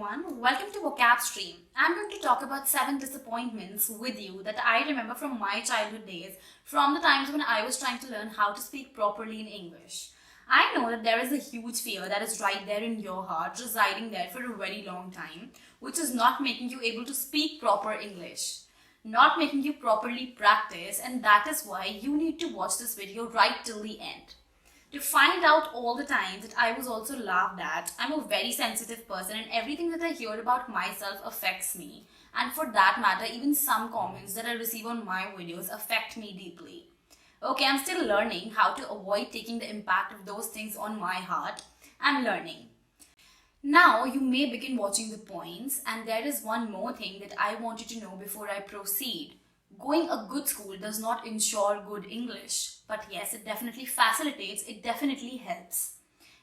everyone, welcome to Vocab Stream. I'm going to talk about 7 disappointments with you that I remember from my childhood days, from the times when I was trying to learn how to speak properly in English. I know that there is a huge fear that is right there in your heart, residing there for a very long time, which is not making you able to speak proper English, not making you properly practice, and that is why you need to watch this video right till the end. To find out all the times that I was also laughed at. I'm a very sensitive person and everything that I hear about myself affects me. And for that matter, even some comments that I receive on my videos affect me deeply. Okay, I'm still learning how to avoid taking the impact of those things on my heart. I'm learning. Now you may begin watching the points, and there is one more thing that I want you to know before I proceed. Going a good school does not ensure good English, but yes, it definitely facilitates, it definitely helps.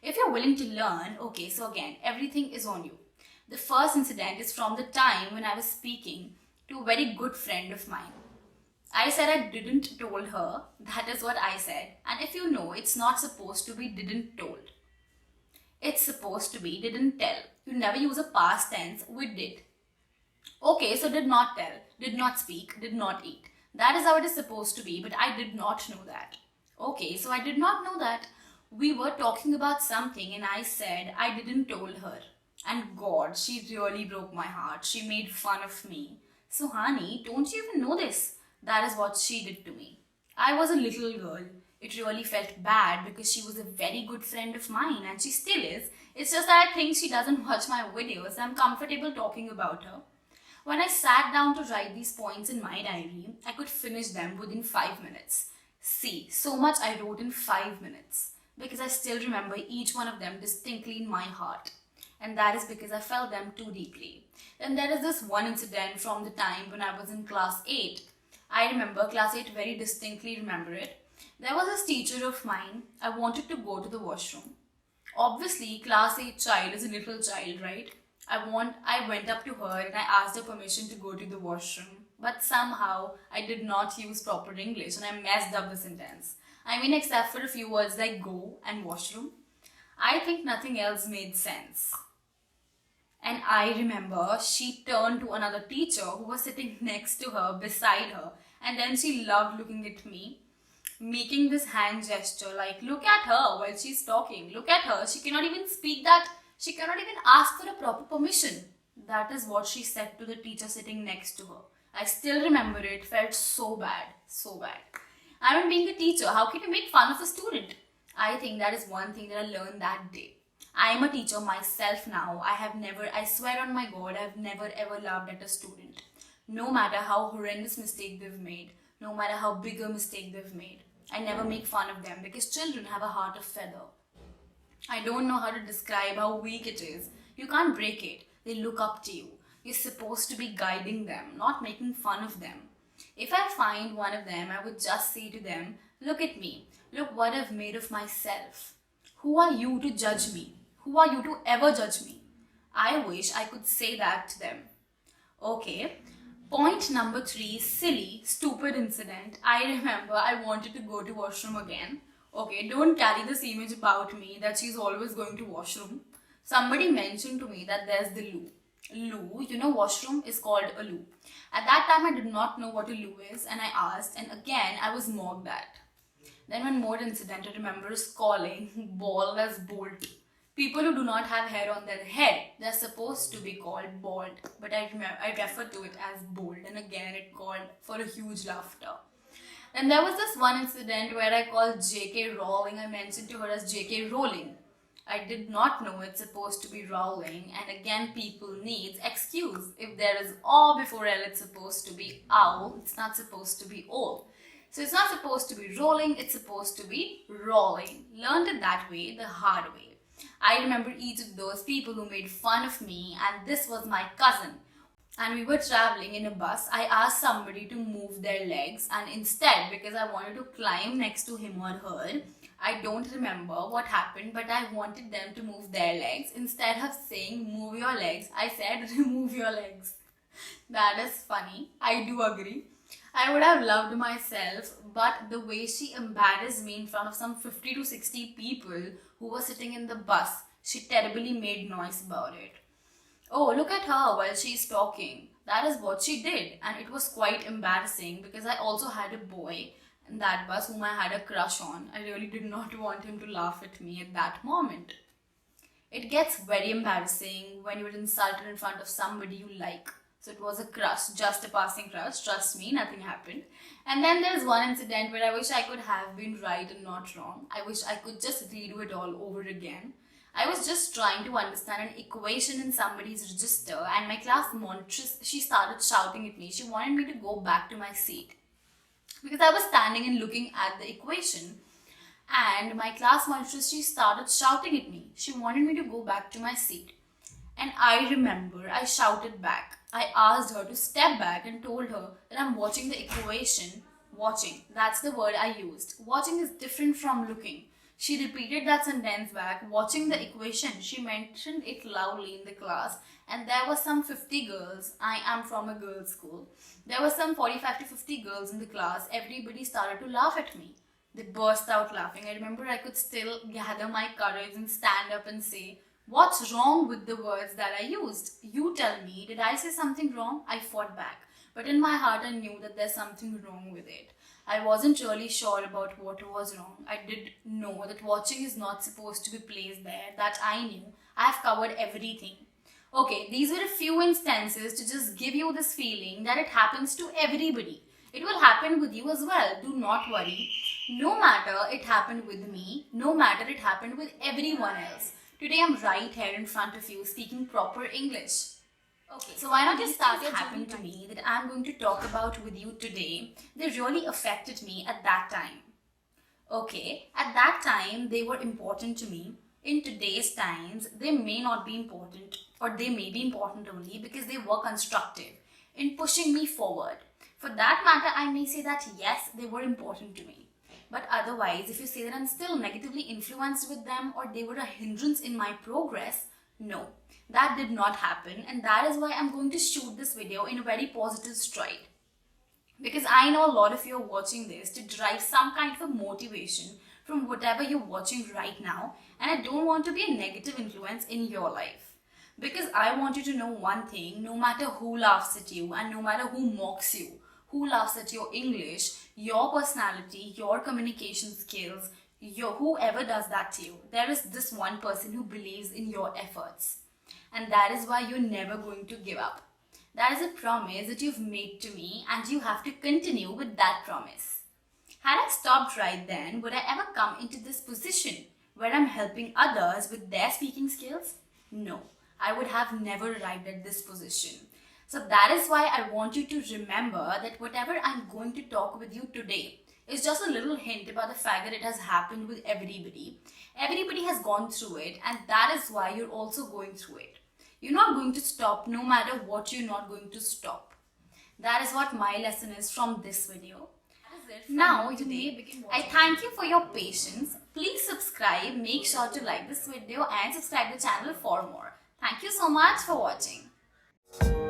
If you're willing to learn, okay, so again, everything is on you. The first incident is from the time when I was speaking to a very good friend of mine. I said I didn't told her, that is what I said. And if you know, it's not supposed to be didn't told. It's supposed to be didn't tell. You never use a past tense with did. Okay, so did not tell, did not speak, did not eat. That is how it is supposed to be, but I did not know that. Okay, so I did not know that. We were talking about something and I said I didn't told her. And God, she really broke my heart. She made fun of me. So honey, don't you even know this? That is what she did to me. I was a little girl. It really felt bad because she was a very good friend of mine and she still is. It's just that I think she doesn't watch my videos. I'm comfortable talking about her. When I sat down to write these points in my diary, I could finish them within 5 minutes. See, so much I wrote in 5 minutes because I still remember each one of them distinctly in my heart. And that is because I felt them too deeply. Then there is this one incident from the time when I was in class 8. I remember class 8 very distinctly, remember it. There was this teacher of mine. I wanted to go to the washroom. Obviously, class 8 child is a little child, right? I went up to her and I asked her permission to go to the washroom. But somehow, I did not use proper English and I messed up the sentence. I mean, except for a few words like go and washroom. I think nothing else made sense. And I remember she turned to another teacher who was sitting next to her, beside her. And then she loved looking at me, making this hand gesture like, look at her while she's talking. Look at her. She cannot even speak that. She cannot even ask for a proper permission. That is what she said to the teacher sitting next to her. I still remember it. Felt so bad. So bad. I mean, being a teacher, how can you make fun of a student? I think that is one thing that I learned that day. I am a teacher myself now. I swear on my God, I have never ever laughed at a student. No matter how horrendous mistake they've made, no matter how big a mistake they've made, I never make fun of them because children have a heart of feather. I don't know how to describe how weak it is. You can't break it. They look up to you. You're supposed to be guiding them, not making fun of them. If I find one of them, I would just say to them, look at me. Look what I've made of myself. Who are you to judge me? Who are you to ever judge me? I wish I could say that to them. Okay. Point number 3, silly, stupid incident. I remember I wanted to go to washroom again. Okay, don't carry this image about me that she's always going to washroom. Somebody mentioned to me that there's the loo. Loo, you know, washroom is called a loo. At that time, I did not know what a loo is and I asked, and again, I was mocked at. Then one more incident I remember is calling bald as bald. People who do not have hair on their head, they're supposed to be called bald. But I refer to it as bald, and again, it called for a huge laughter. Then there was this one incident where I called J.K. Rowling. I mentioned to her as J.K. Rowling. I did not know it's supposed to be Rowling, and again people needs excuse. If there is O before L, it's supposed to be owl. It's not supposed to be O. So it's not supposed to be rolling, it's supposed to be rolling. Learned it that way, the hard way. I remember each of those people who made fun of me, and this was my cousin. And we were traveling in a bus. I asked somebody to move their legs, and instead, because I wanted to climb next to him or her, I don't remember what happened, but I wanted them to move their legs. Instead of saying move your legs, I said remove your legs. That is funny. I do agree. I would have loved myself, but the way she embarrassed me in front of some 50 to 60 people who were sitting in the bus, she terribly made noise about it. Oh, look at her while she's talking. That is what she did, and it was quite embarrassing because I also had a boy in that bus whom I had a crush on. I really did not want him to laugh at me at that moment. It gets very embarrassing when you're insulted in front of somebody you like. So it was a crush, just a passing crush. Trust me, nothing happened. And then there's one incident where I wish I could have been right and not wrong. I wish I could just redo it all over again. I was just trying to understand an equation in somebody's register, and my class monitress, she started shouting at me. She wanted me to go back to my seat because I was standing and looking at the equation. And my class monitress, she started shouting at me. She wanted me to go back to my seat. And I remember I shouted back. I asked her to step back and told her that I'm watching the equation. Watching, that's the word I used. Watching is different from looking. She repeated that sentence back, watching the equation. She mentioned it loudly in the class, and there were some 50 girls. I am from a girls' school. There were some 45 to 50 girls in the class. Everybody started to laugh at me. They burst out laughing. I remember I could still gather my courage and stand up and say, "What's wrong with the words that I used? You tell me, did I say something wrong?" I fought back. But in my heart, I knew that there's something wrong with it. I wasn't really sure about what was wrong. I did know that watching is not supposed to be placed there. That I knew. I have covered everything. Okay, these were a few instances to just give you this feeling that it happens to everybody. It will happen with you as well. Do not worry. No matter it happened with me, no matter it happened with everyone else. Today I'm right here in front of you speaking proper English. Okay, so why not just start what happened to me that I'm going to talk about with you today? They really affected me at that time. Okay, at that time they were important to me. In today's times, they may not be important, or they may be important only because they were constructive in pushing me forward. For that matter, I may say that yes, they were important to me. But otherwise, if you say that I'm still negatively influenced with them or they were a hindrance in my progress, no, that did not happen, and that is why I'm going to shoot this video in a very positive stride. Because I know a lot of you are watching this to derive some kind of a motivation from whatever you're watching right now, and I don't want to be a negative influence in your life. Because I want you to know one thing, no matter who laughs at you and no matter who mocks you, who laughs at your English, your personality, your communication skills, whoever does that to you, there is this one person who believes in your efforts. And that is why you're never going to give up. That is a promise that you've made to me, and you have to continue with that promise. Had I stopped right then, would I ever come into this position where I'm helping others with their speaking skills? No, I would have never arrived at this position. So that is why I want you to remember that whatever I'm going to talk with you today is just a little hint about the fact that it has happened with everybody. Everybody has gone through it, and that is why you're also going through it. You're not going to stop no matter what, you're not going to stop. That is what my lesson is from this video. Now, today, I thank you for your patience. Please subscribe, make sure to like this video and subscribe the channel for more. Thank you so much for watching.